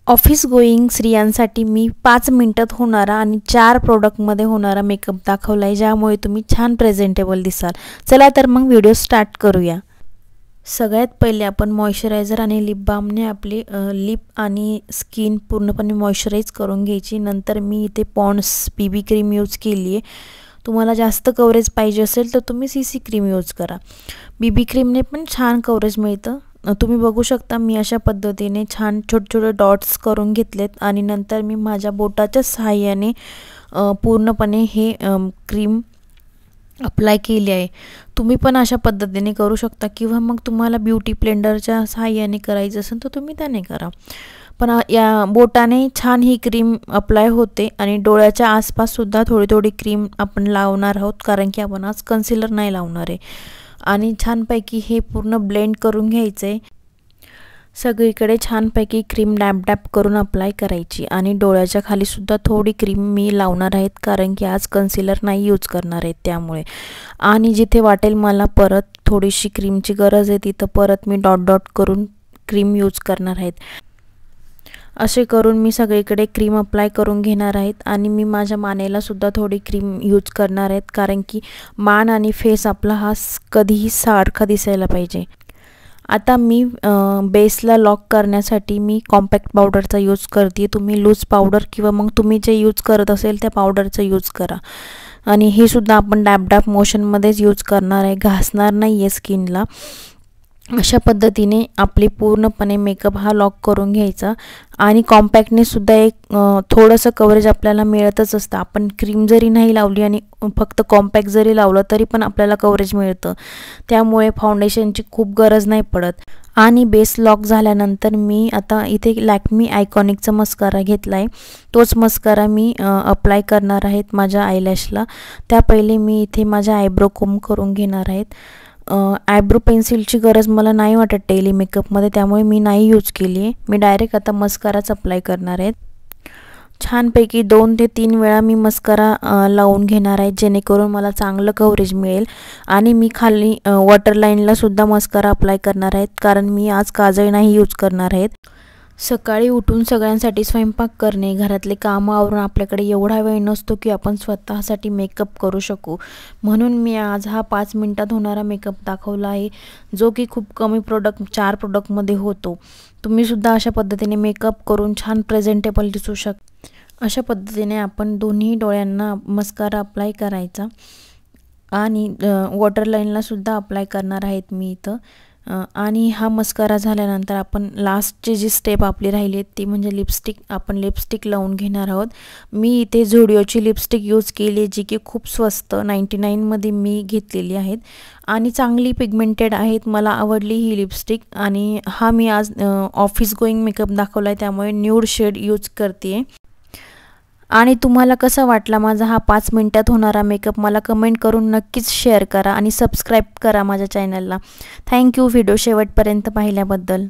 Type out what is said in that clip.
Office going स्त्रियांसाठी मी 5 मिनिटात होणारा आणि 4 प्रोडक्टमध्ये होणारा मेकअप दाखवला आहे, ज्यामुळे तुम्ही छान प्रेझेंटेबल दिसाल। चला तर मग व्हिडिओ स्टार्ट करूया। सगळ्यात पहिले आपण मॉइश्चरायझर आणि लिप बामने आपली लिप आणि स्किन पूर्णपणे मॉइश्चराइज करून घ्यायची। नंतर मी इथे पॉन्ड्स बीबी क्रीम यूज केली आहे। तुम्हाला जास्त कव्हरेज पाहिजे असेल तर तुम्ही सीसी क्रीम यूज करा। बीबी क्रीमने पण छान कव्हरेज मिळतं। तुम्ही बघू शकता मी अशा पद्धतीने छान छोटे छोटे डॉट्स करून घेतलेत आणि नंतर मी माझ्या बोटाच्या सहाय्याने पूर्णपणे हे क्रीम अप्लाय केली आहे। तुम्ही पण अशा पद्धतीने करू शकता किंवा मग तुम्हाला ब्युटी ब्लेंडरच्या सहाय्याने करायचं असेल तर तुम्ही त्याने करा। पण या बोटाने छान ही क्रीम अप्लाय होते आणि डोळ्याच्या आसपास सुद्धा थोडी थोडी क्रीम आपण लावणार आहोत, कारण की आपण आज कन्सिलर नाही लावणार आहे। आणि छानपैकी हे पूर्ण ब्लेंड करून घ्यायचे। सगळीकडे छानपैकी क्रीम डॅब डॅब करून अप्लाय करायची आणि डोळ्याच्या खाली सुद्धा थोडी क्रीम मी लावणार आहेत, कारण की आज कन्सिलर नाही यूज करणार आहे त्यामुळे। आणि जिथे वाटेल मला परत थोडीशी क्रीमची गरज आहे तिथं परत मी डॉट डॉट करून क्रीम यूज करणार आहेत। असे करून मी सगळीकडे क्रीम अप्लाय करून घेणार आहेत आणि मी माझ्या मानेला सुद्धा थोडी क्रीम यूज करणार आहेत, कारण की मान आणि फेस आपला हा कधीही सारखा दिसायला पाहिजे। आता मी बेसला लॉक करण्यासाठी मी कॉम्पॅक्ट पावडरचा यूज करते। तुम्ही लूज पावडर किंवा मग तुम्ही जे यूज करत असेल त्या पावडरचा यूज करा। आणि हे सुद्धा आपण डॅब डॅब मोशनमध्येच यूज करणार आहे, घासणार नाही आहे स्किनला। अशा पद्धतीने आपली पूर्णपणे मेकअप हा लॉक करून घ्यायचा। आणि कॉम्पॅक्टने सुद्धा एक थोडंसं कव्हरेज आपल्याला मिळतच असतं। आपण क्रीम जरी नाही लावली आणि फक्त कॉम्पॅक्ट जरी लावलं तरी पण आपल्याला कव्हरेज मिळतं, त्यामुळे फाउंडेशनची खूप गरज नाही पडत। आणि बेस लॉक झाल्यानंतर मी आता इथे लॅक्मी आयकॉनिकचा मस्कारा घेतला आहे, तोच मस्कारा मी अप्लाय करणार आहेत माझ्या आयलॅशला। त्या पहिले मी इथे माझ्या आयब्रो कोम करून घेणार आहेत। आयब्रो पेन्सिलची गरज मला नाही वाटत डेली मेकअपमध्ये, त्यामुळे मी नाही यूज केली आहे। मी डायरेक्ट आता मस्काराच अप्लाय करणार आहे। छानपैकी 2 ते 3 वेळा मी मस्कारा लावून घेणार आहे, जेणेकरून मला चांगलं कव्हरेज मिळेल। आणि मी खाली वॉटरलाईनला सुद्धा मस्कारा अप्लाय करणार आहेत, कारण मी आज काजळ नाही यूज करणार आहेत। सकाळी उठून सगळ्यांसाठी स्वयंपाक करणे, घरातले कामं आवरून आपल्याकडे एवढा वेळ नसतो की आपण स्वतःसाठी मेकअप करू शकू, म्हणून मी आज हा 5 मिनिटात होणारा मेकअप दाखवला आहे, जो की खूप कमी 4 प्रोडक्टमध्ये होतो। तुम्ही सुद्धा अशा पद्धतीने मेकअप करून छान प्रेझेंटेबल दिसू शकता। अशा पद्धतीने आपण दोन्ही डोळ्यांना मस्कारा अप्लाय करायचा आणि वॉटरलाईनला सुद्धा अप्लाय करणार आहेत मी इथं। आणि हा मस्कारा झाल्यानंतर आपण लास्टची जी स्टेप आपली राहिली ती म्हणजे लिपस्टिक। आपण लिपस्टिक लावून घेणार आहोत। मी इथे झुडिओची लिपस्टिक यूज केली, जी की खूप स्वस्त 99 मध्ये मी घेतलेली आहेत आणि चांगली पिगमेंटेड आहेत। मला आवडली ही लिपस्टिक आणि हा मी आज ऑफिस गोईंग मेकअप दाखवला आहे, त्यामुळे न्यूड शेड यूज करते। आणि तुम्हाला कसा वाटला माझा हा 5 मिनिटात होणारा मेकअप मला कमेंट करून नक्कीच शेअर करा आणि सबस्क्राईब करा माझ्या चॅनलला। थँक्यू व्हिडिओ शेवटपर्यंत पाहिल्याबद्दल।